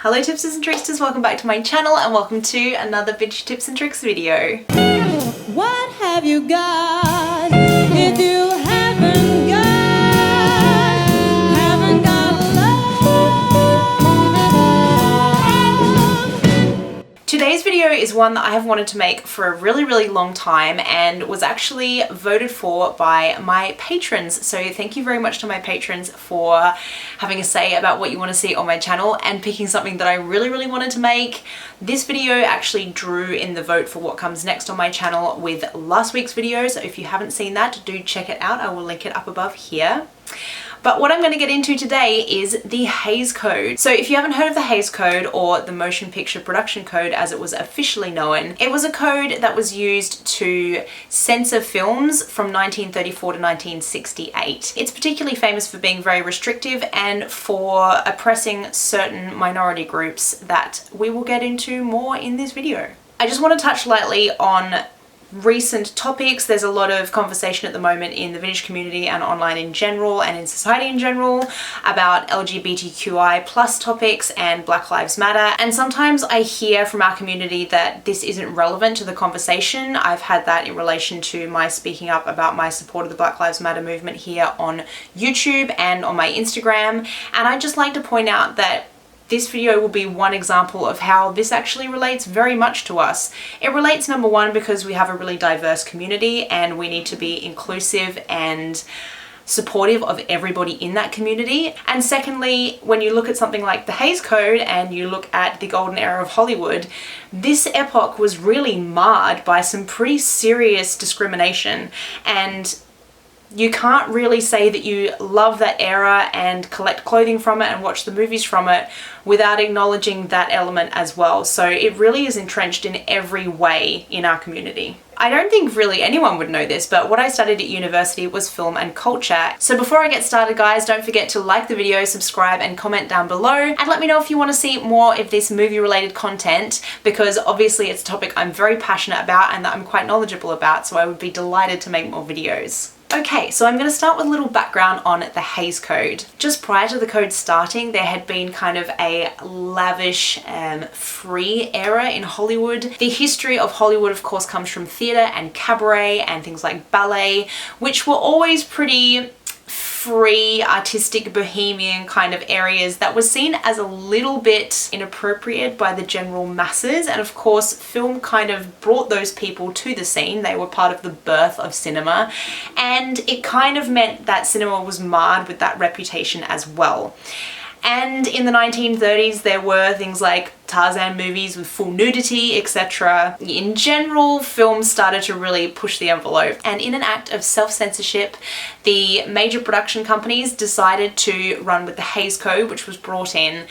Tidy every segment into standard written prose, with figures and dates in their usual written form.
Hello tipsters and tricksters, welcome back to my channel and welcome to another bitch tips and tricks video. What have you got if you haven't got love? Today's video is one that I have wanted to make for a really long time and was actually voted for by my patrons. So thank you very much to my patrons for having a say about what you want to see on my channel and picking something that I really wanted to make. This video actually drew in the vote for what comes next on my channel with last week's video. So if you haven't seen that, do check it out. I will link it up above here. But what I'm going to get into today is the Hays Code. So if you haven't heard of the Hays Code, or the Motion Picture Production Code as it was officially known, it was a code that was used to censor films from 1934 to 1968. It's particularly famous for being very restrictive and for oppressing certain minority groups that we will get into more in this video. I just want to touch lightly on recent topics. There's a lot of conversation at the moment in the vintage community and online in general and in society in general about LGBTQI plus topics and Black Lives Matter, and sometimes I hear from our community that this isn't relevant to the conversation. I've had that in relation to my speaking up about my support of the Black Lives Matter movement here on YouTube and on my Instagram, and I'd just like to point out that this video will be one example of how this actually relates very much to us. It relates, number one, because we have a really diverse community and we need to be inclusive and supportive of everybody in that community. And secondly, when you look at something like the Hays Code and you look at the golden era of Hollywood, this epoch was really marred by some pretty serious discrimination, and you can't really say that you love that era and collect clothing from it and watch the movies from it without acknowledging that element as well. So it really is entrenched in every way in our community. I don't think really anyone would know this, but what I studied at university was film and culture. So before I get started, guys, don't forget to like the video, subscribe and comment down below, and let me know if you want to see more of this movie related content, because obviously it's a topic I'm very passionate about and that I'm quite knowledgeable about, so I would be delighted to make more videos. Okay, so I'm going to start with a little background on the Hays Code. Just prior to the code starting, there had been kind of a lavish, free era in Hollywood. The history of Hollywood, of course, comes from theatre and cabaret and things like ballet, which were always pretty free, artistic, bohemian kind of areas that were seen as a little bit inappropriate by the general masses. And of course, film kind of brought those people to the scene. They were part of the birth of cinema, and it kind of meant that cinema was marred with that reputation as well. And in the 1930s, there were things like Tarzan movies with full nudity, etc. In general, films started to really push the envelope. And in an act of self-censorship, the major production companies decided to run with the Hays Code, which was brought in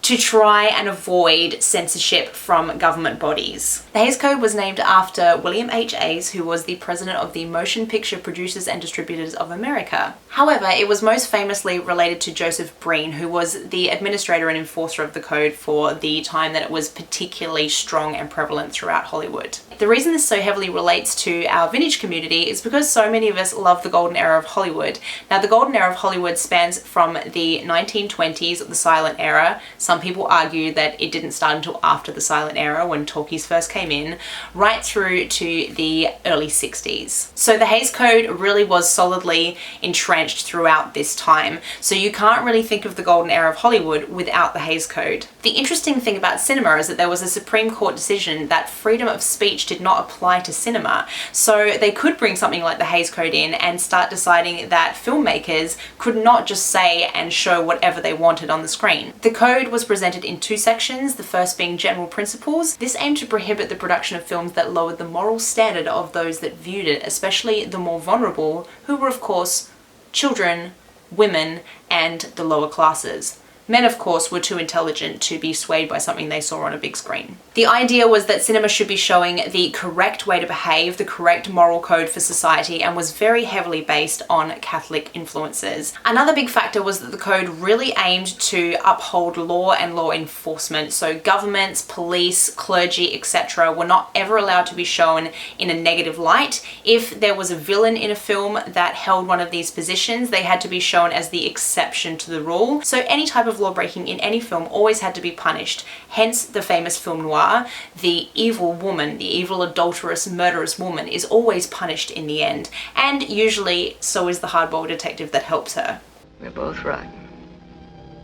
to try and avoid censorship from government bodies. The Hays Code was named after William H. Hays, who was the president of the Motion Picture Producers and Distributors of America. However, it was most famously related to Joseph Breen, who was the administrator and enforcer of the code for the time that it was particularly strong and prevalent throughout Hollywood. The reason this so heavily relates to our vintage community is because so many of us love the golden era of Hollywood. Now, the golden era of Hollywood spans from the 1920s, the silent era. Some people argue that it didn't start until after the silent era, when talkies first came in, right through to the early 60s. So the Hays Code really was solidly entrenched throughout this time. So you can't really think of the golden era of Hollywood without the Hays Code. The interesting thing about cinema is that there was a Supreme Court decision that freedom of speech did not apply to cinema. So they could bring something like the Hays Code in and start deciding that filmmakers could not just say and show whatever they wanted on the screen. The code was presented in two sections, the first being general principles. This aimed to prohibit the production of films that lowered the moral standard of those that viewed it, especially the more vulnerable, who were of course children, women, and the lower classes. Men, of course, were too intelligent to be swayed by something they saw on a big screen. The idea was that cinema should be showing the correct way to behave, the correct moral code for society, and was very heavily based on Catholic influences. Another big factor was that the code really aimed to uphold law and law enforcement. So governments, police, clergy, etc. were not ever allowed to be shown in a negative light. If there was a villain in a film that held one of these positions, they had to be shown as the exception to the rule. So any type of of law breaking in any film always had to be punished. Hence the famous film noir, the evil woman, the evil adulterous, murderous woman is always punished in the end. And usually so is the hardboiled detective that helps her. We're both rotten.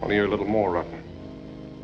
Only you're a little more rotten.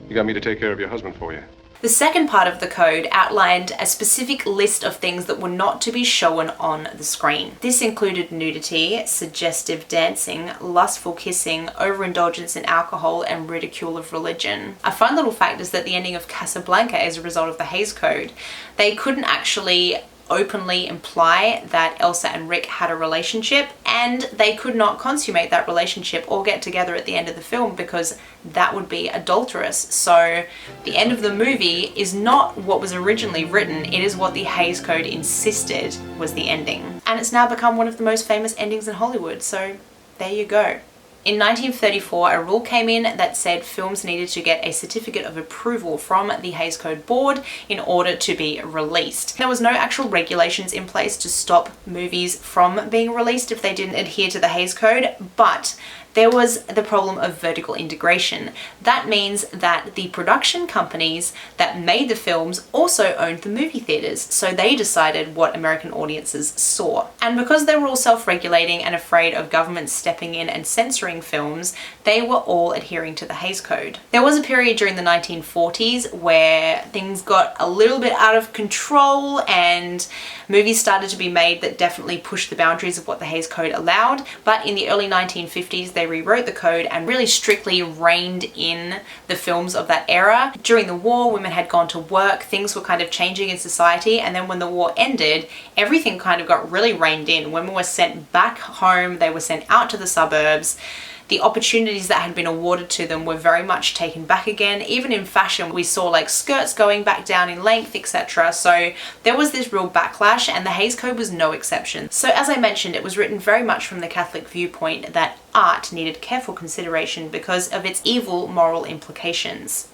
You got me to take care of your husband for you. The second part of the code outlined a specific list of things that were not to be shown on the screen. This included nudity, suggestive dancing, lustful kissing, overindulgence in alcohol, and ridicule of religion. A fun little fact is that the ending of Casablanca is a result of the Hays Code. They couldn't actually openly imply that Elsa and Rick had a relationship, and they could not consummate that relationship or get together at the end of the film because that would be adulterous. So the end of the movie is not what was originally written, it is what the Hays Code insisted was the ending. And it's now become one of the most famous endings in Hollywood, so there you go. In 1934, a rule came in that said films needed to get a certificate of approval from the Hays Code Board in order to be released. There was no actual regulations in place to stop movies from being released if they didn't adhere to the Hays Code, but there was the problem of vertical integration. That means that the production companies that made the films also owned the movie theaters, so they decided what American audiences saw. And because they were all self-regulating and afraid of governments stepping in and censoring films, they were all adhering to the Hays Code. There was a period during the 1940s where things got a little bit out of control and movies started to be made that definitely pushed the boundaries of what the Hays Code allowed, but in the early 1950s they rewrote the code and really strictly reined in the films of that era. During the war, women had gone to work, things were kind of changing in society, and then when the war ended, everything kind of got really reined in. Women were sent back home, they were sent out to the suburbs. The opportunities that had been awarded to them were very much taken back again. Even in fashion, we saw like skirts going back down in length, etc. So there was this real backlash, and the Hays Code was no exception. So as I mentioned, it was written very much from the Catholic viewpoint that art needed careful consideration because of its evil moral implications.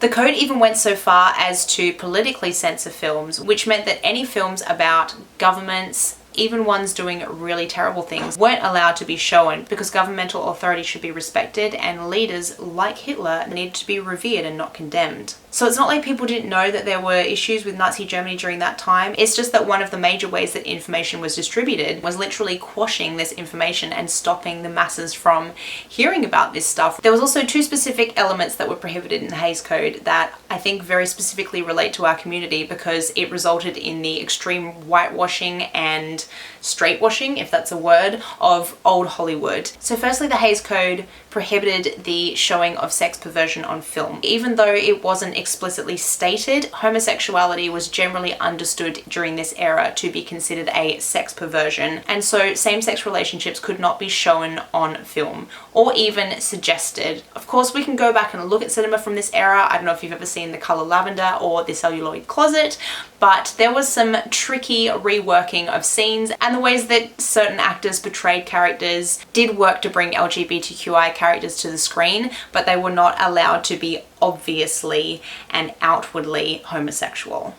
The code even went so far as to politically censor films, which meant that any films about governments, even ones doing really terrible things, weren't allowed to be shown because governmental authority should be respected and leaders like Hitler needed to be revered and not condemned. So it's not like people didn't know that there were issues with Nazi Germany during that time. It's just that one of the major ways that information was distributed was literally quashing this information and stopping the masses from hearing about this stuff. There was also two specific elements that were prohibited in the Hays Code that I think very specifically relate to our community because it resulted in the extreme whitewashing and straightwashing, if that's a word, of old Hollywood. So firstly, the Hays Code prohibited the showing of sex perversion on film. Even though it wasn't explicitly stated, homosexuality was generally understood during this era to be considered a sex perversion, and so same-sex relationships could not be shown on film or even suggested. Of course, we can go back and look at cinema from this era. I don't know if you've ever seen The Color Lavender or The Celluloid Closet, but there was some tricky reworking of scenes, and the ways that certain actors portrayed characters did work to bring LGBTQI characters to the screen, but they were not allowed to be obviously and outwardly homosexual.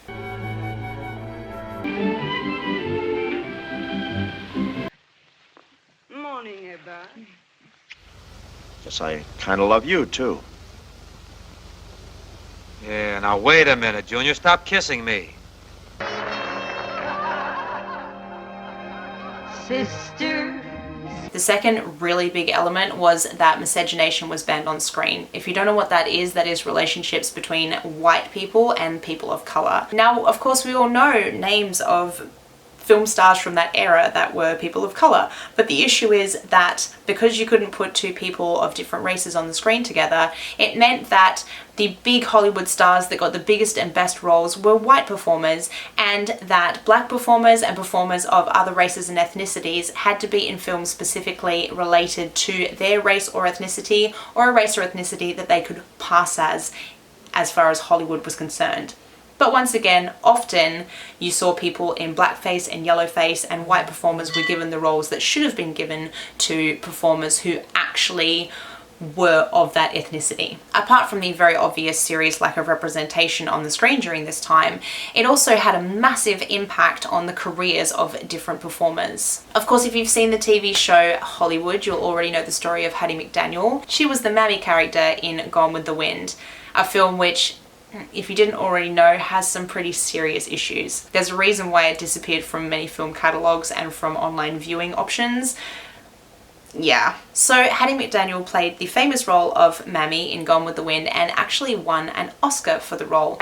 Morning, Ava. Guess I kind of love you, too. Yeah, now wait a minute, Junior. Stop kissing me. Sister. The second really big element was that miscegenation was banned on screen. If you don't know what that is relationships between white people and people of color. Now, of course, we all know names of film stars from that era that were people of color, but the issue is that because you couldn't put two people of different races on the screen together, it meant that the big Hollywood stars that got the biggest and best roles were white performers, and that black performers and performers of other races and ethnicities had to be in films specifically related to their race or ethnicity, or a race or ethnicity that they could pass as far as Hollywood was concerned. But once again, often you saw people in blackface and yellowface, and white performers were given the roles that should have been given to performers who actually were of that ethnicity. Apart from the very obvious serious lack of representation on the screen during this time, it also had a massive impact on the careers of different performers. Of course, if you've seen the TV show Hollywood, you'll already know the story of Hattie McDaniel. She was the Mammy character in Gone with the Wind, a film which, if you didn't already know, has some pretty serious issues. There's a reason why it disappeared from many film catalogues and from online viewing options. Yeah. So Hattie McDaniel played the famous role of Mammy in Gone with the Wind and actually won an Oscar for the role.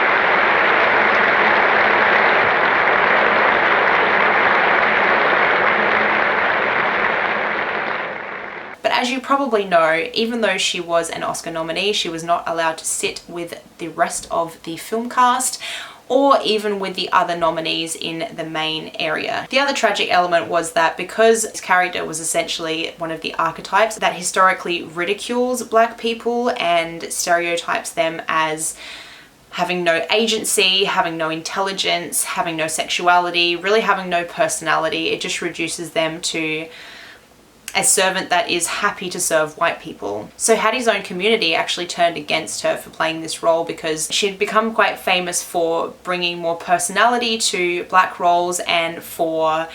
But as you probably know, even though she was an Oscar nominee, she was not allowed to sit with the rest of the film cast or even with the other nominees in the main area. The other tragic element was that because his character was essentially one of the archetypes that historically ridicules black people and stereotypes them as having no agency, having no intelligence, having no sexuality, really having no personality, it just reduces them to a servant that is happy to serve white people. So Hattie's own community actually turned against her for playing this role because she'd become quite famous for bringing more personality to black roles and for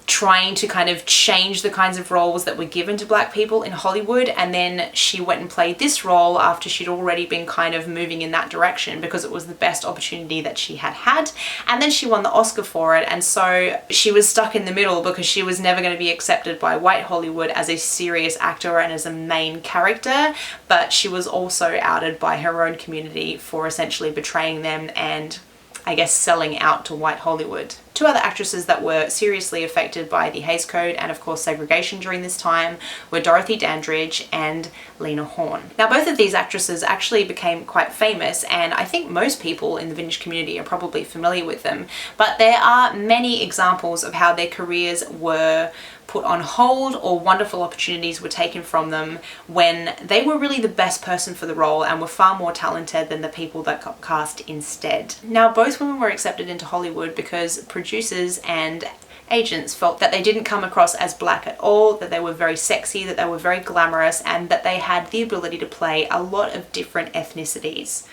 trying to kind of change the kinds of roles that were given to black people in Hollywood, and then she went and played this role after she'd already been kind of moving in that direction because it was the best opportunity that she had had, and then she won the Oscar for it. And so she was stuck in the middle because she was never going to be accepted by white Hollywood as a serious actor and as a main character, but she was also outed by her own community for essentially betraying them and, I guess, selling out to white Hollywood. Two other actresses that were seriously affected by the Hays Code and of course segregation during this time were Dorothy Dandridge and Lena Horne. Now both of these actresses actually became quite famous, and I think most people in the vintage community are probably familiar with them, but there are many examples of how their careers were put on hold or wonderful opportunities were taken from them when they were really the best person for the role and were far more talented than the people that got cast instead. Now both women were accepted into Hollywood because producers and agents felt that they didn't come across as black at all, that they were very sexy, that they were very glamorous, and that they had the ability to play a lot of different ethnicities.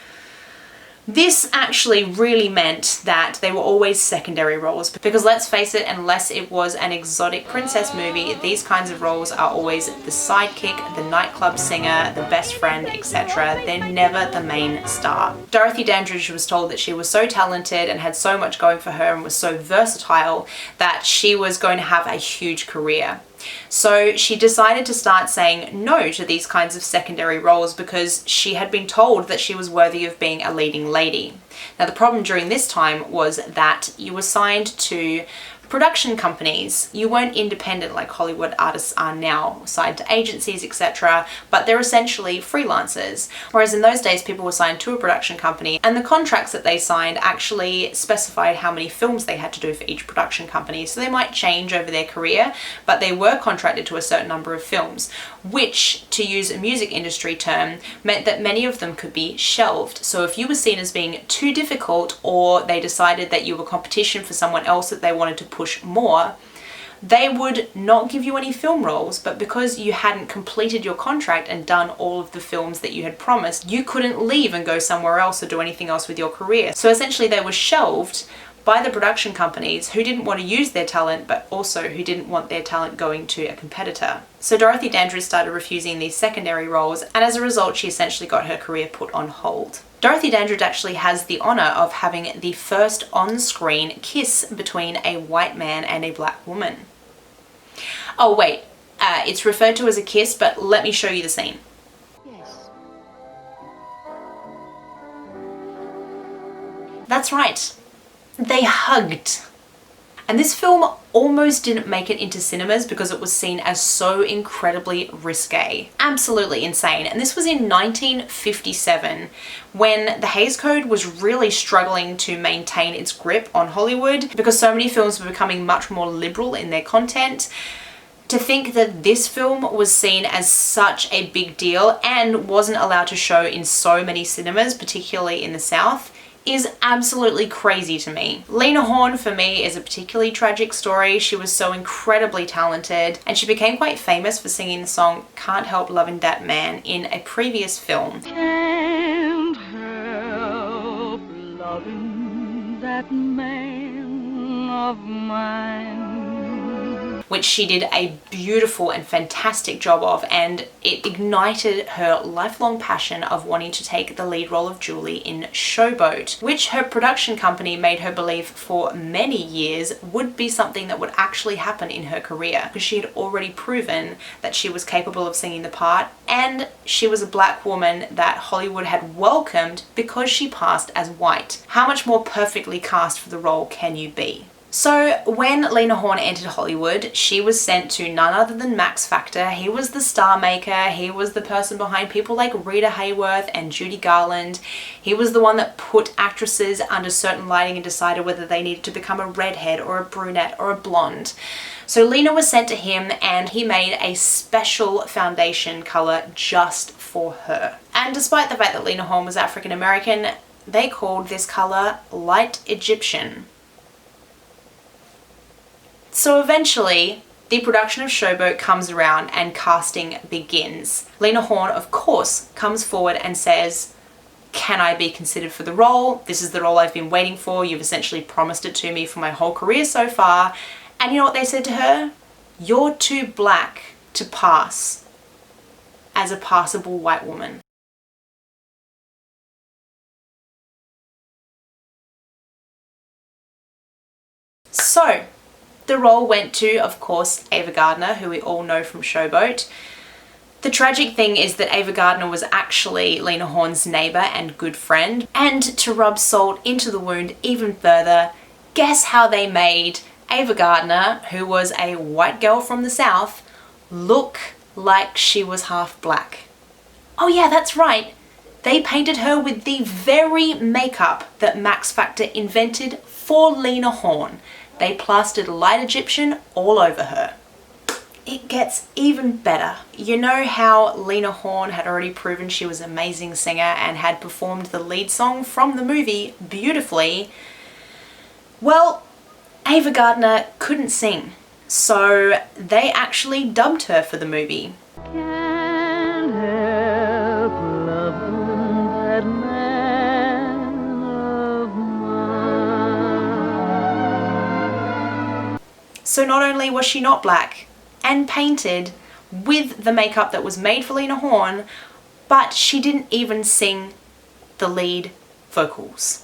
This actually really meant that they were always secondary roles because, let's face it, unless it was an exotic princess movie, these kinds of roles are always the sidekick, the nightclub singer, the best friend, etc. They're never the main star. Dorothy Dandridge was told that she was so talented and had so much going for her and was so versatile that she was going to have a huge career. So she decided to start saying no to these kinds of secondary roles because she had been told that she was worthy of being a leading lady. Now the problem during this time was that you were signed to production companies. You weren't independent like Hollywood artists are now, signed to agencies, etc., but they're essentially freelancers. Whereas in those days, people were signed to a production company, and the contracts that they signed actually specified how many films they had to do for each production company. So they might change over their career, but they were contracted to a certain number of films, which, to use a music industry term, meant that many of them could be shelved. So if you were seen as being too difficult, or they decided that you were competition for someone else that they wanted to push more, they would not give you any film roles. But because you hadn't completed your contract and done all of the films that you had promised, you couldn't leave and go somewhere else or do anything else with your career. So essentially they were shelved by the production companies who didn't want to use their talent, but also who didn't want their talent going to a competitor. So Dorothy Dandridge started refusing these secondary roles, and as a result she essentially got her career put on hold. Dorothy Dandridge actually has the honor of having the first on-screen kiss between a white man and a black woman. Oh wait, it's referred to as a kiss, but let me show you the scene. Yes. That's right, they hugged. And this film almost didn't make it into cinemas because it was seen as so incredibly risque. Absolutely insane. And this was in 1957 when the Hays Code was really struggling to maintain its grip on Hollywood because so many films were becoming much more liberal in their content. To think that this film was seen as such a big deal and wasn't allowed to show in so many cinemas, particularly in the South, is absolutely crazy to me. Lena Horne for me is a particularly tragic story. She was so incredibly talented and she became quite famous for singing the song Can't Help Loving That Man in a previous film. Can't help loving that man of mine. Which she did a beautiful and fantastic job of, and it ignited her lifelong passion of wanting to take the lead role of Julie in Showboat, which her production company made her believe for many years would be something that would actually happen in her career, because she had already proven that she was capable of singing the part, and she was a black woman that Hollywood had welcomed because she passed as white. How much more perfectly cast for the role can you be? So when Lena Horne entered Hollywood, she was sent to none other than Max Factor. He was the star maker. He was the person behind people like Rita Hayworth and Judy Garland. He was the one that put actresses under certain lighting and decided whether they needed to become a redhead or a brunette or a blonde. So Lena was sent to him and he made a special foundation color just for her. And despite the fact that Lena Horne was African American, they called this color Light Egyptian. So eventually, the production of Showboat comes around and casting begins. Lena Horne, of course, comes forward and says, "Can I be considered for the role? This is the role I've been waiting for. You've essentially promised it to me for my whole career so far." And you know what they said to her? "You're too black to pass as a passable white woman." So, the role went to, of course, Ava Gardner, who we all know from Showboat. The tragic thing is that Ava Gardner was actually Lena Horne's neighbor and good friend. And to rub salt into the wound even further, guess how they made Ava Gardner, who was a white girl from the South, look like she was half black? Oh yeah, that's right. They painted her with the very makeup that Max Factor invented for Lena Horne. They plastered Light Egyptian all over her. It gets even better. You know how Lena Horne had already proven she was an amazing singer and had performed the lead song from the movie beautifully? Well, Ava Gardner couldn't sing, so they actually dubbed her for the movie. Can't help loving that man of mine. So not only was she not black and painted with the makeup that was made for Lena Horne, but she didn't even sing the lead vocals.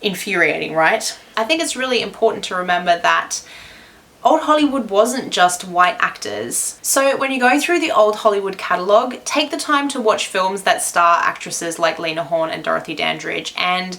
Infuriating, right? I think it's really important to remember that old Hollywood wasn't just white actors. So when you're going through the old Hollywood catalogue, take the time to watch films that star actresses like Lena Horne and Dorothy Dandridge and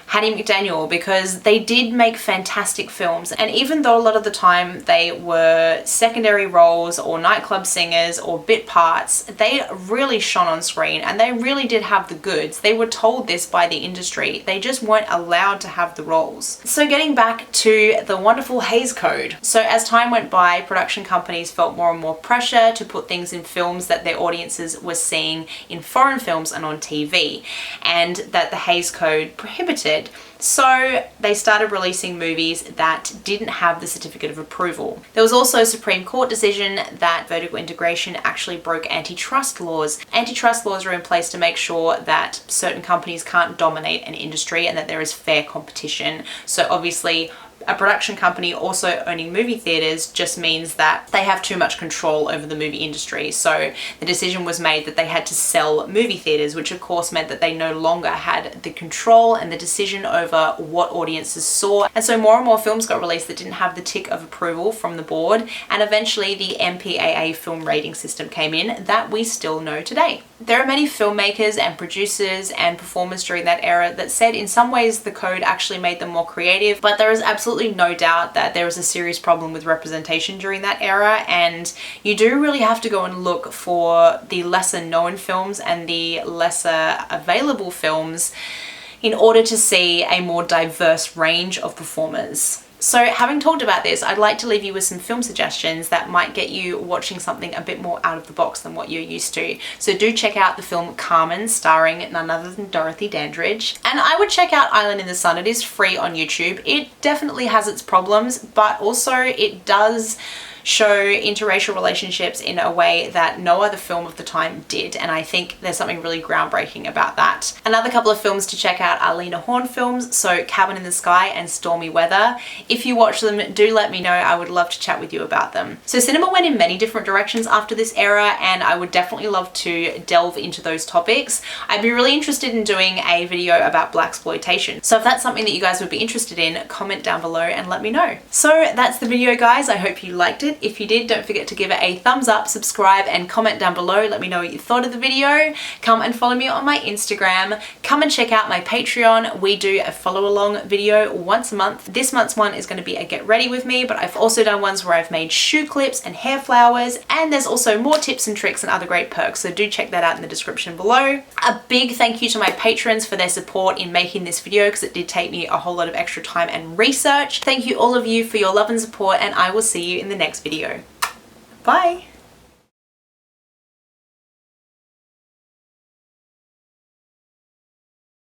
Hattie McDaniel, because they did make fantastic films. And even though a lot of the time they were secondary roles or nightclub singers or bit parts, they really shone on screen and they really did have the goods. They were told this by the industry. They just weren't allowed to have the roles. So getting back to the wonderful Hays Code. So as time went by, production companies felt more and more pressure to put things in films that their audiences were seeing in foreign films and on TV, and that the Hays Code prohibited. So they started releasing movies that didn't have the certificate of approval. There was also a Supreme Court decision that vertical integration actually broke antitrust laws. Antitrust laws are in place to make sure that certain companies can't dominate an industry and that there is fair competition. So obviously, a production company also owning movie theaters just means that they have too much control over the movie industry. So the decision was made that they had to sell movie theaters, which of course meant that they no longer had the control and the decision over what audiences saw. And so more and more films got released that didn't have the tick of approval from the board. And eventually the MPAA film rating system came in that we still know today. There are many filmmakers and producers and performers during that era that said in some ways the code actually made them more creative, but there is absolutely no doubt that there was a serious problem with representation during that era, and you do really have to go and look for the lesser known films and the lesser available films in order to see a more diverse range of performers. So having talked about this, I'd like to leave you with some film suggestions that might get you watching something a bit more out of the box than what you're used to. So do check out the film Carmen, starring none other than Dorothy Dandridge. And I would check out Island in the Sun. It is free on YouTube. It definitely has its problems, but also it does show interracial relationships in a way that no other film of the time did, and I think there's something really groundbreaking about that. Another couple of films to check out are Lena Horne films, so Cabin in the Sky and Stormy Weather. If you watch them, do let me know. I would love to chat with you about them. So cinema went in many different directions after this era, and I would definitely love to delve into those topics. I'd be really interested in doing a video about blaxploitation. So if that's something that you guys would be interested in, comment down below and let me know. So that's the video, guys. I hope you liked it. If you did, don't forget to give it a thumbs up, subscribe, and comment down below. Let me know what you thought of the video. Come and follow me on my Instagram. Come and check out my Patreon. We do a follow along video once a month. This month's one is going to be a get ready with me, but I've also done ones where I've made shoe clips and hair flowers, and there's also more tips and tricks and other great perks, so do check that out in the description below. A big thank you to my patrons for their support in making this video, because it did take me a whole lot of extra time and research. Thank you all of you for your love and support, and I will see you in the next video. Bye!